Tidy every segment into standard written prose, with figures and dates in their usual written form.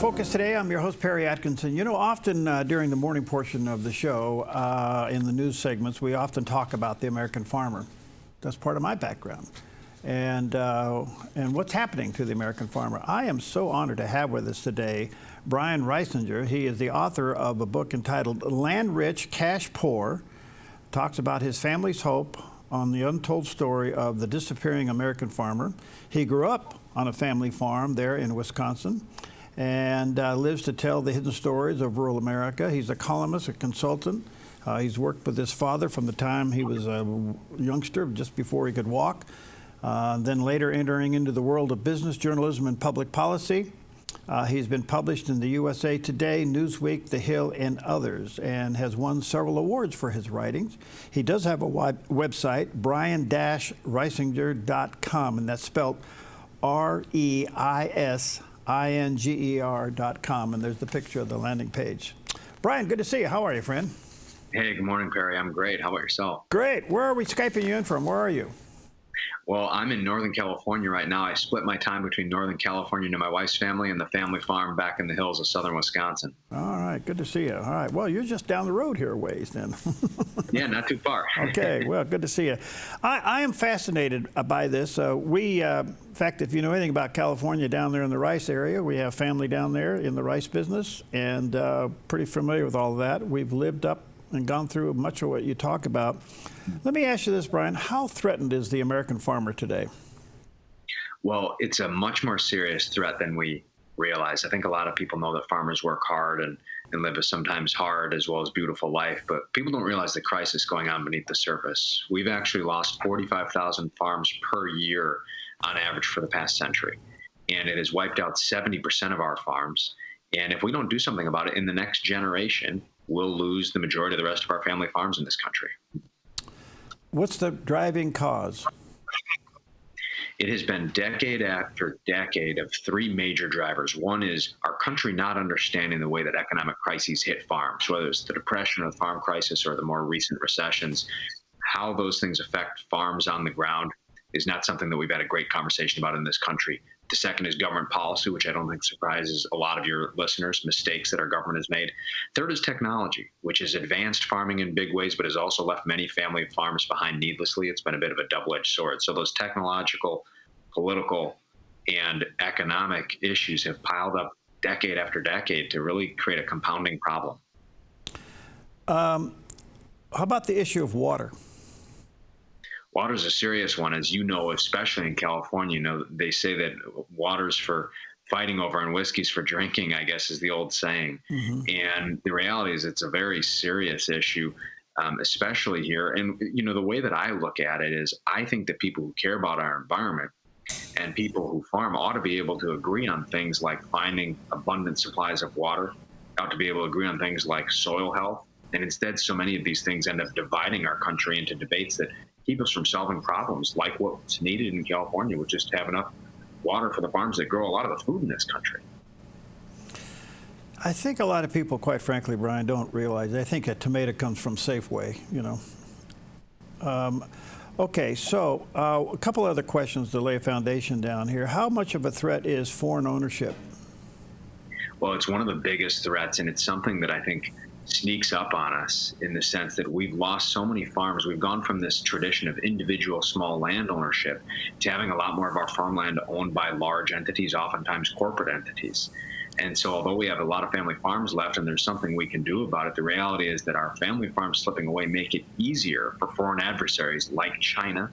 Focus today. I'm your host, Perry Atkinson. You know, often during the morning portion of the show, in the news segments, we often talk about the American farmer. That's part of my background. And what's happening to the American farmer. I am so honored to have with us today Brian Reisinger. He is the author of a book entitled Land Rich, Cash Poor. Talks about his family's hope on the untold story of the disappearing American farmer. He grew up on a family farm there in Wisconsin and lives to tell the hidden stories of rural America. He's a columnist, a consultant. He's worked with his father from the time he was a youngster, just before he could walk. Then later entering into the world of business, journalism, and public policy. He's been published in the USA Today, Newsweek, The Hill, and others, and has won several awards for his writings. He does have a website, brian-reisinger.com, and that's spelled REISINGER.com, and there's the picture of the landing page. Brian, good to see you. How are you, friend? Hey, good morning, Perry. I'm great. How about yourself? Great. Where are we Skyping you in from? Where are you? Well, I'm in Northern California right now. I split my time between Northern California to my wife's family and the family farm back in the hills of southern Wisconsin. All right. Good to see you. All right. Well, you're just down the road here a ways then. Yeah, not too far. Okay. Well, good to see you. I am fascinated by this. In fact, if you know anything about California down there in the rice area, we have family down there in the rice business and pretty familiar with all of that. We've lived up and gone through much of what you talk about. Let me ask you this, Brian. How threatened is the American farmer today? Well, it's a much more serious threat than we realize. I think a lot of people know that farmers work hard and live a sometimes hard as well as beautiful life, but people don't realize the crisis going on beneath the surface. We've actually lost 45,000 farms per year on average for the past century, and it has wiped out 70% of our farms. And if we don't do something about it, in the next generation, we'll lose the majority of the rest of our family farms in this country. What's the driving cause? It has been decade after decade of three major drivers. One is our country not understanding the way that economic crises hit farms, whether it's the Depression or the farm crisis or the more recent recessions. How those things affect farms on the ground is not something that we've had a great conversation about in this country. The second is government policy, which I don't think surprises a lot of your listeners, mistakes that our government has made. Third is technology, which has advanced farming in big ways, but has also left many family farms behind needlessly. It's been a bit of a double-edged sword. So those technological, political, and economic issues have piled up decade after decade to really create a compounding problem. How about the issue of water? Water is a serious one, as you know, especially in California. You know, they say that water's for fighting over and whiskey's for drinking, I guess is the old saying. Mm-hmm. And the reality is it's a very serious issue, especially here. And, you know, the way that I look at it is I think that people who care about our environment and people who farm ought to be able to agree on things like finding abundant supplies of water, ought to be able to agree on things like soil health. And instead, so many of these things end up dividing our country into debates that keep us from solving problems like what's needed in California, which is to have enough water for the farms that grow a lot of the food in this country. I think a lot of people, quite frankly, Brian, don't realize. They think a tomato comes from Safeway, you know. Okay, so a couple other questions to lay a foundation down here. How much of a threat is foreign ownership? Well, it's one of the biggest threats, and it's something that I think sneaks up on us in the sense that we've lost so many farms. We've gone from this tradition of individual small land ownership to having a lot more of our farmland owned by large entities, oftentimes corporate entities. And so although we have a lot of family farms left and there's something we can do about it, the reality is that our family farms slipping away make it easier for foreign adversaries like China,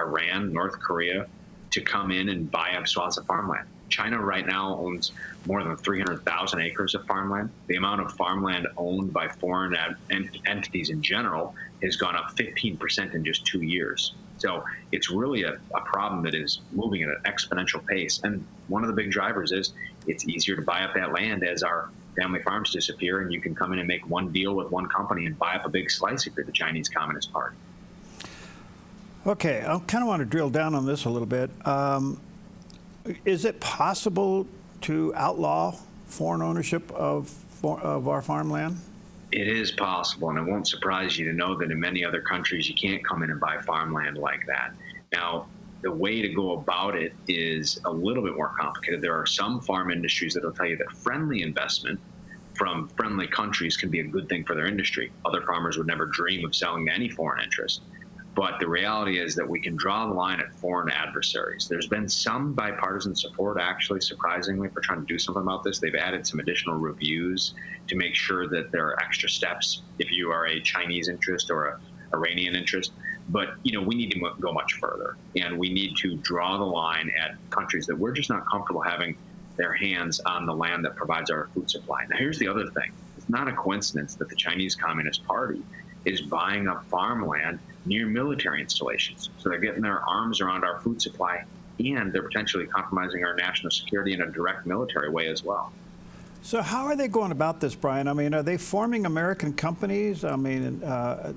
Iran, North Korea to come in and buy up swaths of farmland. China right now owns more than 300,000 acres of farmland. The amount of farmland owned by foreign entities in general has gone up 15% in just 2 years. So it's really a problem that is moving at an exponential pace. And one of the big drivers is it's easier to buy up that land as our family farms disappear, and you can come in and make one deal with one company and buy up a big slice if you're the Chinese Communist Party. Okay, I kind of want to drill down on this a little bit. Is it possible to outlaw foreign ownership of our farmland? It is possible, and it won't surprise you to know that in many other countries you can't come in and buy farmland like that. Now, the way to go about it is a little bit more complicated. There are some farm industries that will tell you that friendly investment from friendly countries can be a good thing for their industry. Other farmers would never dream of selling to any foreign interest. But the reality is that we can draw the line at foreign adversaries. There's been some bipartisan support, actually, surprisingly, for trying to do something about this. They've added some additional reviews to make sure that there are extra steps if you are a Chinese interest or a Iranian interest. But, you know, we need to go much further, and we need to draw the line at countries that we're just not comfortable having their hands on the land that provides our food supply. Now, here's the other thing. It's not a coincidence that the Chinese Communist Party is buying up farmland near military installations. So they're getting their arms around our food supply, and they're potentially compromising our national security in a direct military way as well. So how are they going about this, Brian? I mean, are they forming American companies? I mean,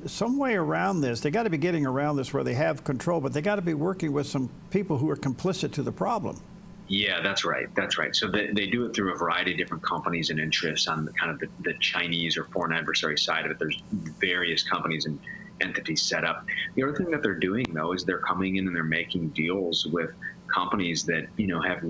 some way around this. They got to be getting around this where they have control, but they got to be working with some people who are complicit to the problem. Yeah, that's right. That's right. So they do it through a variety of different companies and interests on the kind of the Chinese or foreign adversary side of it. There's various companies and entities set up. The other thing that they're doing, though, is they're coming in and they're making deals with companies that, you know, have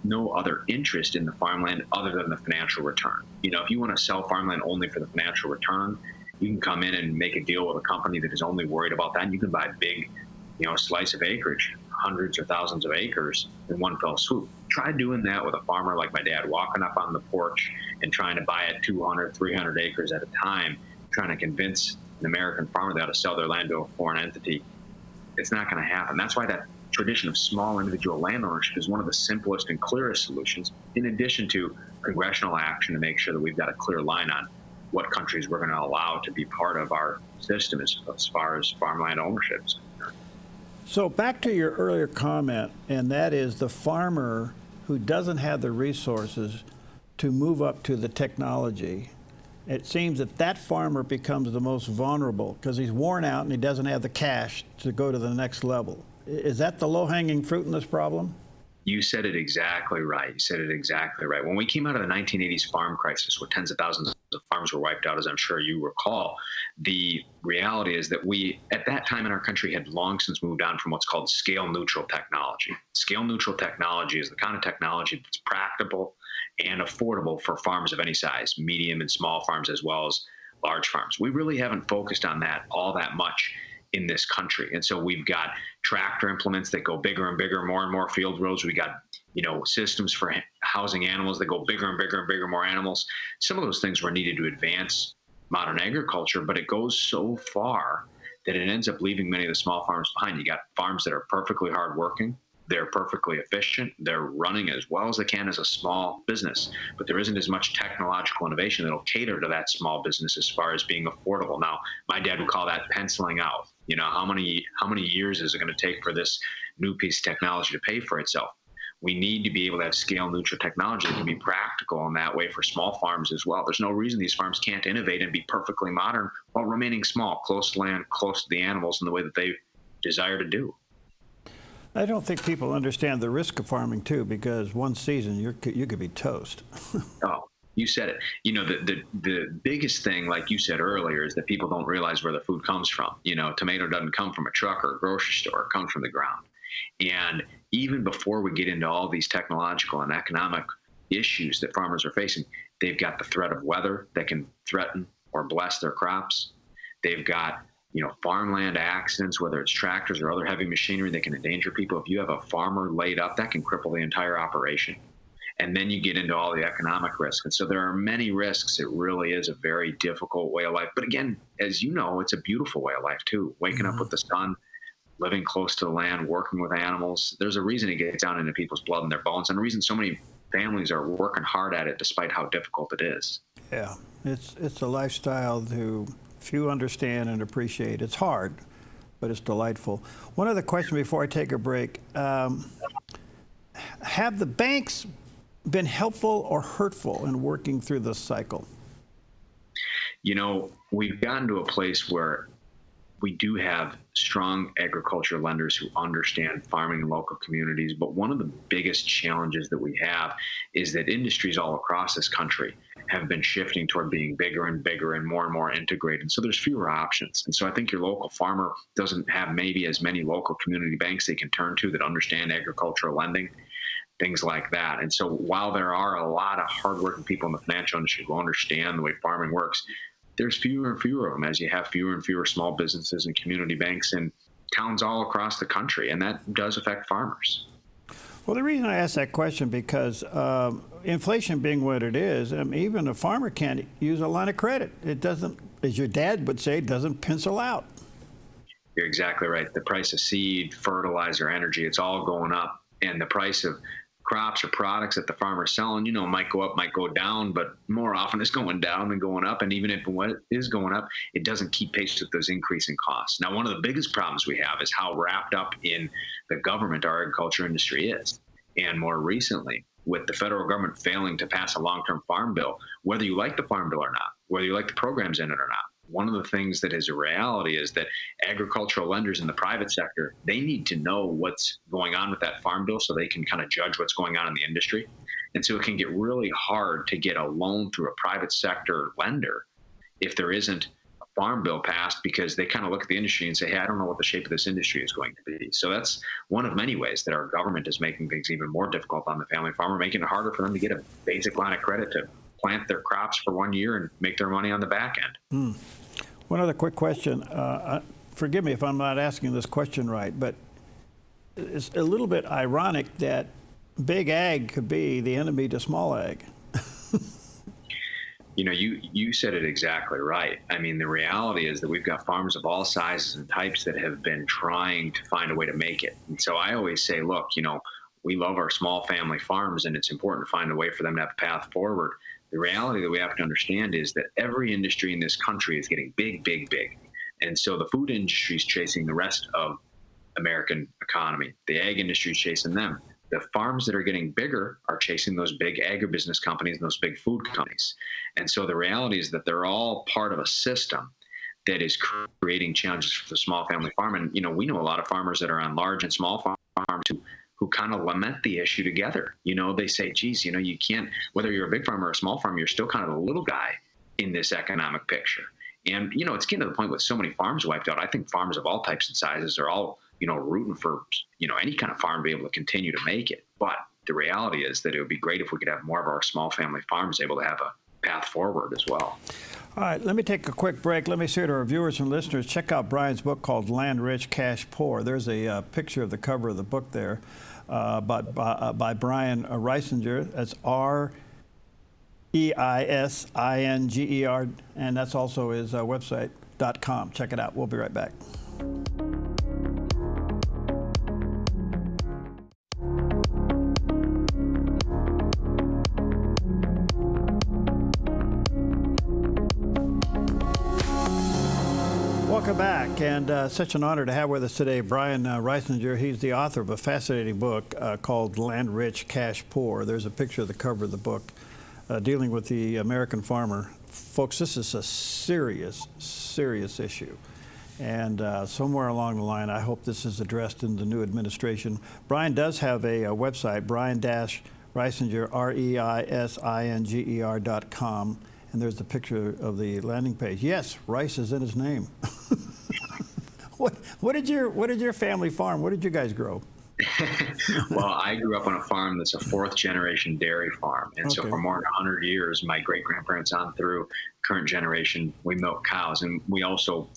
no other interest in the farmland other than the financial return. You know, if you want to sell farmland only for the financial return, you can come in and make a deal with a company that is only worried about that, and you can buy a big, you know, slice of acreage, hundreds or thousands of acres in one fell swoop. Try doing that with a farmer like my dad, walking up on the porch and trying to buy it 200, 300 acres at a time, trying to convince an American farmer that to sell their land to a foreign entity. It's not going to happen. That's why that tradition of small individual land ownership is one of the simplest and clearest solutions, in addition to congressional action to make sure that we've got a clear line on what countries we're going to allow to be part of our system as far as farmland ownership is concerned. So back to your earlier comment, and that is the farmer who doesn't have the resources to move up to the technology. It seems that that farmer becomes the most vulnerable because he's worn out and he doesn't have the cash to go to the next level. Is that the low-hanging fruit in this problem? You said it exactly right. You said it exactly right. When we came out of the 1980s farm crisis, where tens of thousands of farms were wiped out, as I'm sure you recall, the reality is that we, at that time in our country, had long since moved on from what's called scale-neutral technology. Scale-neutral technology is the kind of technology that's practical and affordable for farms of any size, medium and small farms as well as large farms. We really haven't focused on that all that much in this country. And so we've got tractor implements that go bigger and bigger, more and more field roads. We got, you know, systems for housing animals that go bigger and bigger and bigger, more animals. Some of those things were needed to advance modern agriculture, but it goes so far that it ends up leaving many of the small farms behind. You got farms that are perfectly hardworking. They're perfectly efficient. They're running as well as they can as a small business, but there isn't as much technological innovation that'll cater to that small business as far as being affordable. Now, my dad would call that penciling out. You know, how many years is it going to take for this new piece of technology to pay for itself? We need to be able to have scale-neutral technology that can be practical in that way for small farms as well. There's no reason these farms can't innovate and be perfectly modern while remaining small, close to land, close to the animals in the way that they desire to do. I don't think people understand the risk of farming, too, because one season you could be toast. Oh, you said it. You know, the biggest thing, like you said earlier, is that people don't realize where the food comes from. You know, tomato doesn't come from a truck or a grocery store. It comes from the ground. And even before we get into all these technological and economic issues that farmers are facing, they've got the threat of weather that can threaten or bless their crops. They've got, you know, farmland accidents, whether it's tractors or other heavy machinery that can endanger people. If you have a farmer laid up, that can cripple the entire operation. And then you get into all the economic risk. And so there are many risks. It really is a very difficult way of life. But again, as you know, it's a beautiful way of life, too. Waking up with the sun, living close to the land, working with animals. There's a reason it gets down into people's blood and their bones, and a reason so many families are working hard at it despite how difficult it is. Yeah, it's a lifestyle that few understand and appreciate. It's hard, but it's delightful. One other question before I take a break. Have the banks been helpful or hurtful in working through this cycle? You know, we've gotten to a place where we do have strong agriculture lenders who understand farming in local communities. But one of the biggest challenges that we have is that industries all across this country have been shifting toward being bigger and bigger and more integrated. So there's fewer options. And so I think your local farmer doesn't have maybe as many local community banks they can turn to that understand agricultural lending, things like that. And so while there are a lot of hardworking people in the financial industry who understand the way farming works, there's fewer and fewer of them as you have fewer and fewer small businesses and community banks in towns all across the country, and that does affect farmers. Well, the reason I ask that question because inflation being what it is, even a farmer can't use a line of credit. It doesn't, as your dad would say, doesn't pencil out. You're exactly right. The price of seed, fertilizer, energy, it's all going up, and the price of crops or products that the farmer's selling, might go up, might go down, but more often it's going down than going up. And even if what is going up, it doesn't keep pace with those increasing costs. Now, one of the biggest problems we have is how wrapped up in the government our agriculture industry is. And more recently, with the federal government failing to pass a long-term farm bill, whether you like the farm bill or not, whether you like the programs in it or not, one of the things that is a reality is that agricultural lenders in the private sector, they need to know what's going on with that farm bill so they can kind of judge what's going on in the industry. And so it can get really hard to get a loan through a private sector lender if there isn't a farm bill passed, because they kind of look at the industry and say, hey, I don't know what the shape of this industry is going to be. So that's one of many ways that our government is making things even more difficult on the family farmer, making it harder for them to get a basic line of credit to plant their crops for 1 year and make their money on the back end. One other quick question. Forgive me if I'm not asking this question right, but it's a little bit ironic that big ag could be the enemy to small ag. You said it exactly right. I mean, the reality is that we've got farms of all sizes and types that have been trying to find a way to make it. And so I always say, look, we love our small family farms, and it's important to find a way for them to have a path forward. The reality that we have to understand is that every industry in this country is getting big, big, big. And so the food industry is chasing the rest of American economy. The ag industry is chasing them. The farms that are getting bigger are chasing those big agribusiness companies and those big food companies. And so the reality is that they're all part of a system that is creating challenges for the small family farm. And, we know a lot of farmers that are on large and small farms who kind of lament the issue together. They say, geez, you can't, whether you're a big farmer or a small farmer, you're still kind of the little guy in this economic picture. And, it's getting to the point with so many farms wiped out. I think farmers of all types and sizes are all, rooting for, any kind of farm to be able to continue to make it. But the reality is that it would be great if we could have more of our small family farms able to have a path forward as well. All right, let me take a quick break. Let me say to our viewers and listeners, check out Brian's book called Land Rich, Cash Poor. There's a picture of the cover of the book there by Brian Reisinger. That's Reisinger, and that's also his website.com. Check it out. We'll be right back. Welcome back, and such an honor to have with us today Brian Reisinger. He's the author of a fascinating book called Land Rich, Cash Poor. There's a picture of the cover of the book dealing with the American farmer. Folks, this is a serious, serious issue. And somewhere along the line, I hope this is addressed in the new administration. Brian does have a website, Brian-Reisinger, Reisinger.com. And there's the picture of the landing page. Yes, rice is in his name. What did your family farm? What did you guys grow? Well, I grew up on a farm that's a fourth generation dairy farm. And so for more than 100 years, my great grandparents on through current generation, we milked cows. And we also,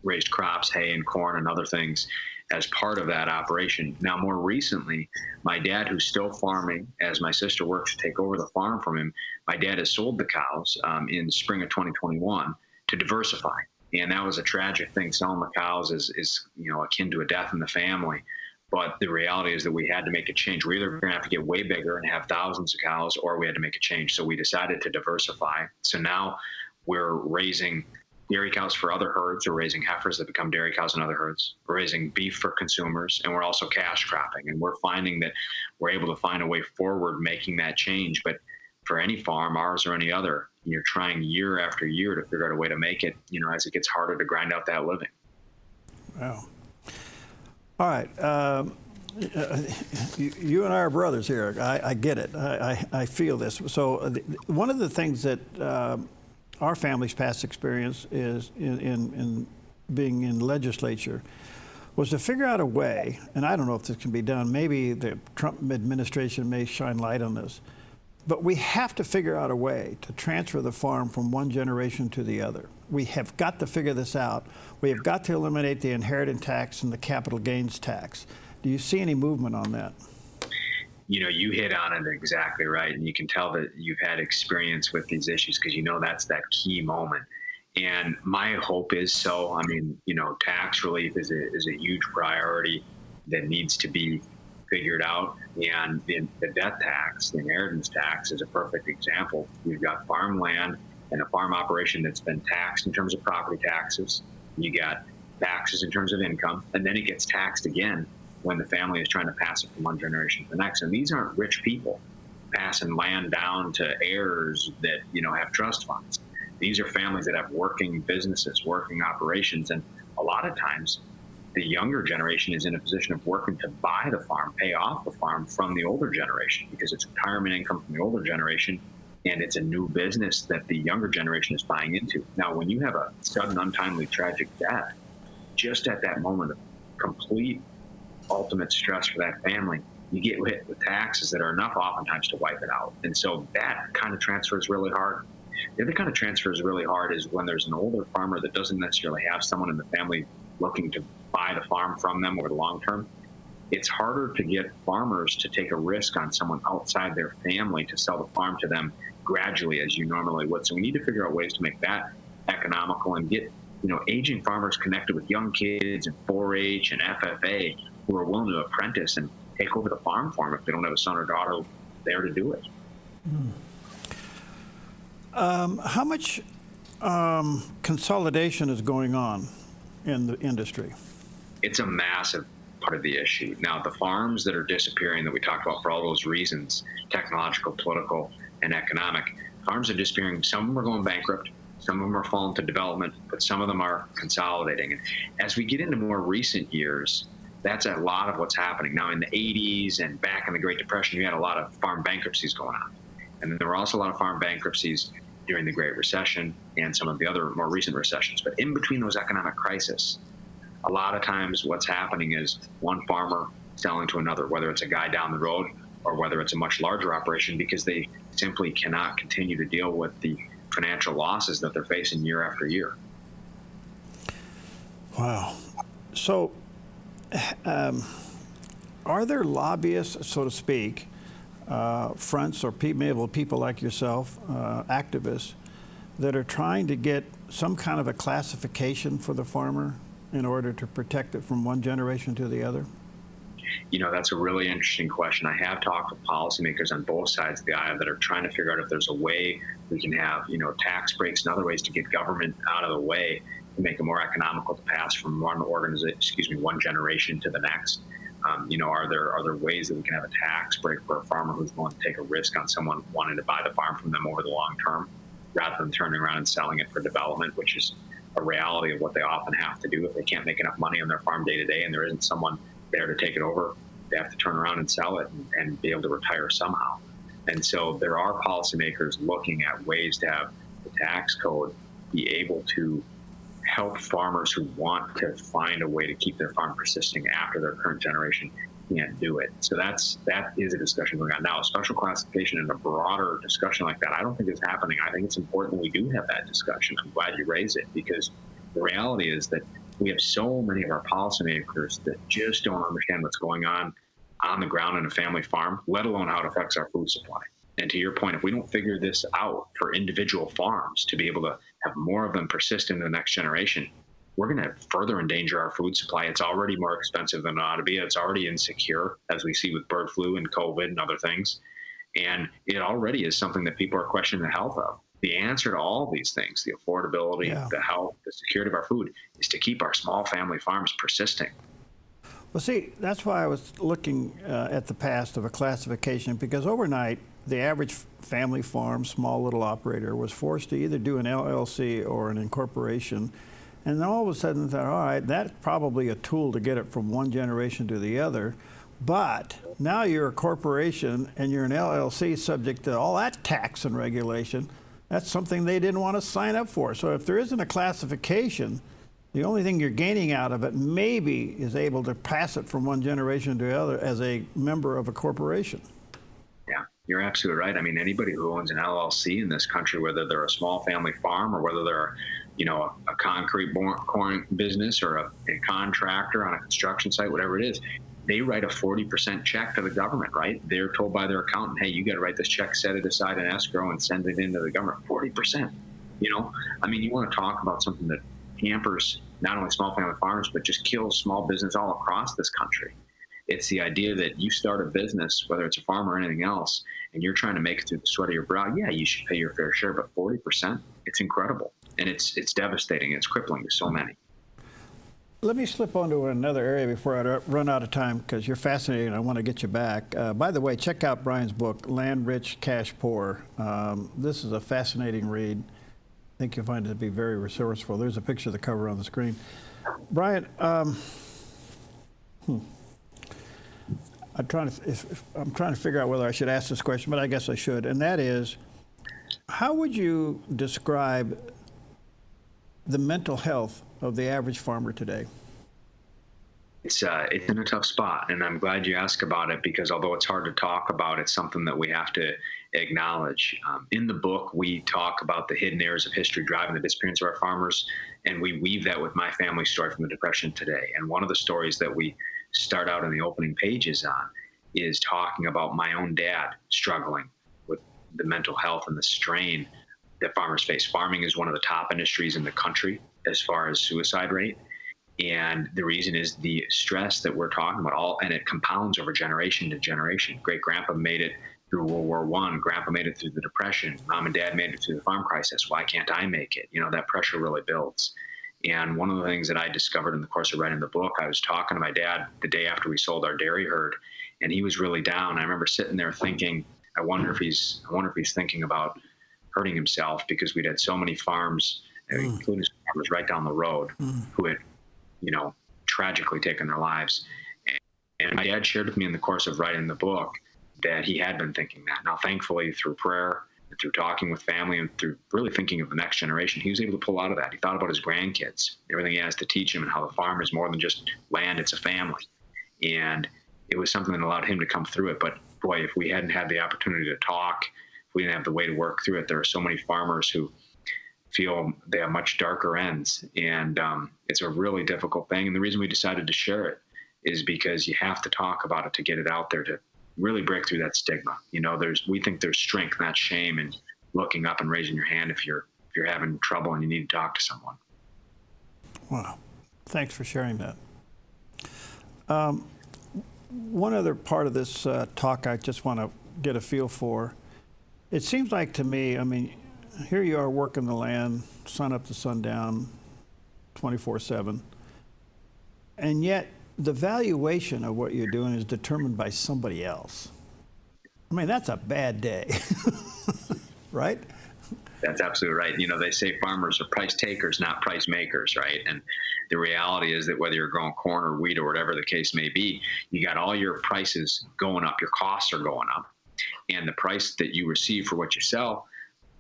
raised crops, hay and corn and other things as part of that operation. Now, more recently, my dad, who's still farming as my sister works to take over the farm from him, my dad has sold the cows in spring of 2021 to diversify. And that was a tragic thing. Selling the cows is akin to a death in the family. But the reality is that we had to make a change. We're either going to have to get way bigger and have thousands of cows, or we had to make a change. So we decided to diversify. So now we're raising dairy cows for other herds. We're raising heifers that become dairy cows in other herds. We're raising beef for consumers, and we're also cash cropping. And we're finding that we're able to find a way forward making that change. But for any farm, ours or any other, you're trying year after year to figure out a way to make it, as it gets harder to grind out that living. Wow. All right. You and I are brothers here. I get it. I feel this. So one of the things that our family's past experience is in being in legislature was to figure out a way, and I don't know if this can be done, maybe the Trump administration may shine light on this, but we have to figure out a way to transfer the farm from one generation to the other. We have got to figure this out. We have got to eliminate the inheritance tax and the capital gains tax. Do you see any movement on that? You know, you hit on it exactly right, and you can tell that you've had experience with these issues because you know that's that key moment. And my hope is so. I mean, you know, tax relief is a huge priority that needs to be figured out. And the death tax, the inheritance tax, is a perfect example. You've got farmland and a farm operation that's been taxed in terms of property taxes. You got taxes in terms of income, and then it gets taxed again when the family is trying to pass it from one generation to the next. And these aren't rich people passing land down to heirs that, you know, have trust funds. These are families that have working businesses, working operations, and a lot of times the younger generation is in a position of working to buy the farm, pay off the farm from the older generation because it's retirement income from the older generation and it's a new business that the younger generation is buying into. Now, when you have a sudden, untimely, tragic death, just at that moment of complete ultimate stress for that family, you get hit with taxes that are enough oftentimes to wipe it out. And so that kind of transfer is really hard. The other kind of transfer is really hard is when there's an older farmer that doesn't necessarily have someone in the family looking to buy the farm from them over the long term. It's harder to get farmers to take a risk on someone outside their family to sell the farm to them gradually as you normally would. So we need to figure out ways to make that economical and get, you know, aging farmers connected with young kids and 4-H and FFA who are willing to apprentice and take over the farm for them if they don't have a son or daughter there to do it. How much consolidation is going on in the industry? It's a massive part of the issue. Now, the farms that are disappearing that we talked about for all those reasons, technological, political, and economic, farms are disappearing. Some of them are going bankrupt. Some of them are falling to development, but some of them are consolidating. And as we get into more recent years, that's a lot of what's happening. Now, in the 80s and back in the Great Depression, you had a lot of farm bankruptcies going on. And then there were also a lot of farm bankruptcies during the Great Recession and some of the other more recent recessions. But in between those economic crises, a lot of times what's happening is one farmer selling to another, whether it's a guy down the road or whether it's a much larger operation, because they simply cannot continue to deal with the financial losses that they're facing year after year. Wow. So are there lobbyists, so to speak, fronts or people like yourself, activists, that are trying to get some kind of a classification for the farmer in order to protect it from one generation to the other? You know, that's a really interesting question. I have talked with policymakers on both sides of the aisle that are trying to figure out if there's a way we can have, you know, tax breaks and other ways to get government out of the way to make it more economical to pass from one generation to the next. You know, are there ways that we can have a tax break for a farmer who's willing to take a risk on someone wanting to buy the farm from them over the long term, rather than turning around and selling it for development, which is a reality of what they often have to do if they can't make enough money on their farm day to day and there isn't someone there to take it over. They have to turn around and sell it and be able to retire somehow. And so there are policymakers looking at ways to have the tax code be able to help farmers who want to find a way to keep their farm persisting after their current generation can't do it. So that is a discussion going on now. A special classification and a broader discussion like that, I don't think is happening. I think it's important that we do have that discussion. I'm glad you raised it, because the reality is that we have so many of our policymakers that just don't understand what's going on the ground in a family farm, let alone how it affects our food supply. And to your point, if we don't figure this out for individual farms to be able to have more of them persist in the next generation, we're going to further endanger our food supply. It's already more expensive than it ought to be. It's already insecure, as we see with bird flu and COVID and other things. And it already is something that people are questioning the health of. The answer to all these things, the affordability, the health, the security of our food, is to keep our small family farms persisting. Well, see, that's why I was looking at the past of a classification, because overnight, the average family farm, small little operator, was forced to either do an LLC or an incorporation, And then all of a sudden thought, all right, that's probably a tool to get it from one generation to the other. But now you're a corporation and you're an LLC subject to all that tax and regulation. That's something they didn't want to sign up for. So if there isn't a classification, the only thing you're gaining out of it maybe is able to pass it from one generation to the other as a member of a corporation. Yeah, you're absolutely right. I mean, anybody who owns an LLC in this country, whether they're a small family farm or whether they're, you know, a concrete pouring business or a contractor on a construction site, whatever it is, they write a 40% check to the government, right? They're told by their accountant, hey, you got to write this check, set it aside in escrow, and send it into the government. 40%. You know, I mean, you want to talk about something that hampers not only small family farmers, but just kills small business all across this country. It's the idea that you start a business, whether it's a farm or anything else, and you're trying to make it through the sweat of your brow. Yeah, you should pay your fair share, but 40%, it's incredible. And it's devastating. It's crippling to so many. Let me slip onto another area before I run out of time, because you're fascinating and I want to get you back. By the way, check out Brian's book, Land Rich, Cash Poor. This is a fascinating read. I think you'll find it to be very resourceful. There's a picture of the cover on the screen. Brian, I'm trying to figure out whether I should ask this question, but I guess I should. And that is, how would you describe the mental health of the average farmer today? It's in a tough spot, and I'm glad you asked about it, because although it's hard to talk about, it's something that we have to acknowledge. In the book, we talk about the hidden errors of history driving the disappearance of our farmers, and we weave that with my family story from the Depression today. And one of the stories that we start out in the opening pages on is talking about my own dad struggling with the mental health and the strain that farmers face. Farming is one of the top industries in the country as far as suicide rate. And the reason is the stress that we're talking about, and it compounds over generation to generation. Great-grandpa made it through World War I. Grandpa made it through the Depression. Mom and dad made it through the farm crisis. Why can't I make it? You know, that pressure really builds. And one of the things that I discovered in the course of writing the book, I was talking to my dad the day after we sold our dairy herd, and he was really down. I remember sitting there thinking, I wonder if he's thinking about hurting himself, because we'd had so many farms, including farmers right down the road, who had, you know, tragically taken their lives. And my dad shared with me in the course of writing the book that he had been thinking that. Now, thankfully, through prayer, and through talking with family, and through really thinking of the next generation, he was able to pull out of that. He thought about his grandkids, everything he has to teach him, and how the farm is more than just land, it's a family. And it was something that allowed him to come through it. But boy, if we hadn't had the opportunity to talk, if we didn't have the way to work through it, there are so many farmers who feel they have much darker ends. And it's a really difficult thing. And the reason we decided to share it is because you have to talk about it to get it out there, to really break through that stigma. You know, we think there's strength, not shame, in looking up and raising your hand if you're having trouble and you need to talk to someone. Wow. Thanks for sharing that. One other part of this talk I just want to get a feel for. It seems like to me, I mean, here you are working the land, sun up to sundown, 24/7, and yet the valuation of what you're doing is determined by somebody else. I mean, that's a bad day, right? That's absolutely right. You know, they say farmers are price takers, not price makers, right? And the reality is that whether you're growing corn or wheat or whatever the case may be, you got all your prices going up, your costs are going up, and the price that you receive for what you sell,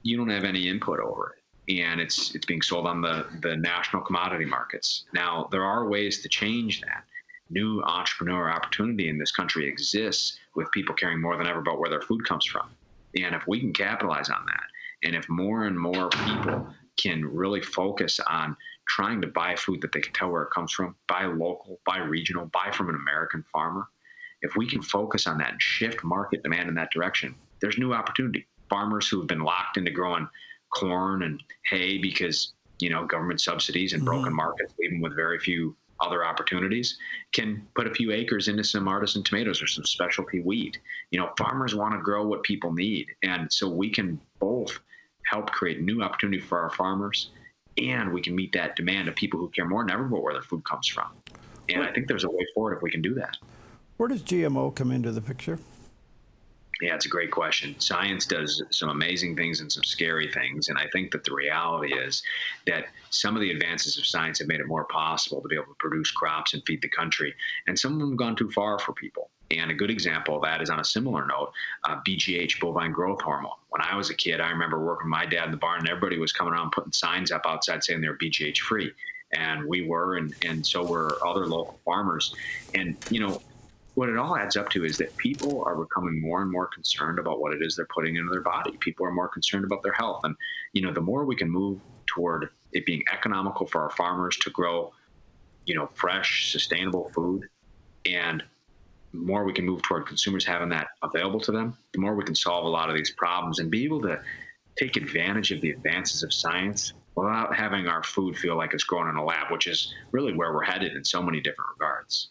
you don't have any input over it. And it's being sold on the national commodity markets. Now, there are ways to change that. New entrepreneur opportunity in this country exists, with people caring more than ever about where their food comes from. And if we can capitalize on that, and if more and more people can really focus on trying to buy food that they can tell where it comes from, buy local, buy regional, buy from an American farmer, if we can focus on that and shift market demand in that direction, there's new opportunity. Farmers who have been locked into growing corn and hay because, you know, government subsidies and broken markets, leaving with very few other opportunities, can put a few acres into some artisan tomatoes or some specialty wheat. You know, farmers want to grow what people need. And so we can both help create new opportunity for our farmers, and we can meet that demand of people who care more than ever about where their food comes from. And I think there's a way forward if we can do that. Where does GMO come into the picture? Yeah, it's a great question. Science does some amazing things and some scary things. And I think that the reality is that some of the advances of science have made it more possible to be able to produce crops and feed the country. And some of them have gone too far for people. And a good example of that is, on a similar note, BGH, bovine growth hormone. When I was a kid, I remember working with my dad in the barn, and everybody was coming around putting signs up outside saying they're BGH free. And we were, and so were other local farmers. And, what it all adds up to is that people are becoming more and more concerned about what it is they're putting into their body. People are more concerned about their health. And, the more we can move toward it being economical for our farmers to grow, fresh, sustainable food, and the more we can move toward consumers having that available to them, the more we can solve a lot of these problems and be able to take advantage of the advances of science without having our food feel like it's grown in a lab, which is really where we're headed in so many different regards.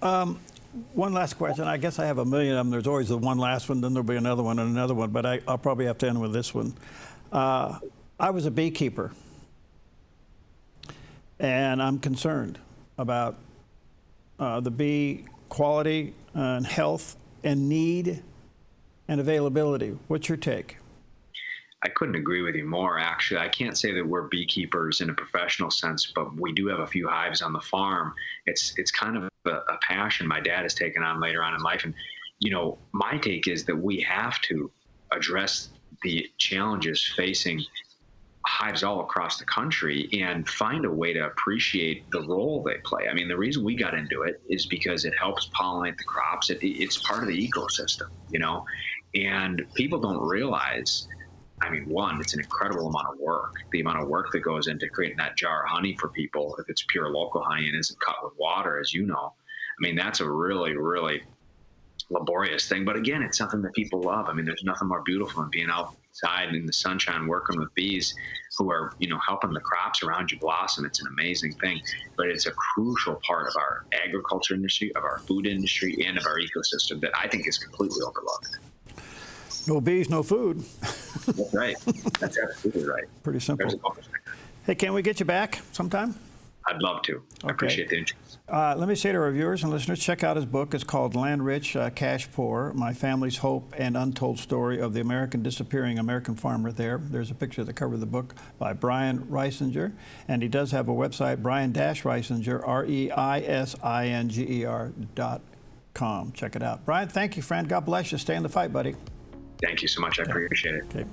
One last question. I guess I have a million of them. There's always the one last one, then there'll be another one and another one, but I'll probably have to end with this one. I was a beekeeper, and I'm concerned about the bee quality and health and need and availability. What's your take? I couldn't agree with you more, actually. I can't say that we're beekeepers in a professional sense, but we do have a few hives on the farm. It's kind of a passion my dad has taken on later on in life. And, my take is that we have to address the challenges facing hives all across the country and find a way to appreciate the role they play. I mean, the reason we got into it is because it helps pollinate the crops. It's part of the ecosystem, and people don't realize, I mean, one, it's an incredible amount of work. The amount of work that goes into creating that jar of honey for people, if it's pure local honey and isn't cut with water, as you know. I mean, that's a really, really laborious thing. But again, it's something that people love. I mean, there's nothing more beautiful than being outside in the sunshine working with bees who are, helping the crops around you blossom. It's an amazing thing. But it's a crucial part of our agriculture industry, of our food industry, and of our ecosystem that I think is completely overlooked. No bees, no food. That's right. That's absolutely right. Pretty simple. Hey, can we get you back sometime? I'd love to. I appreciate the interest. Let me say to our viewers and listeners, check out his book. It's called Land Rich, Cash Poor, My Family's Hope and Untold Story of the Disappearing American Farmer. There's a picture at the cover of the book by Brian Reisinger. And he does have a website, Brian-Reisinger, REISINGER.com. Check it out. Brian, thank you, friend. God bless you. Stay in the fight, buddy. Thank you so much. I appreciate it. Okay.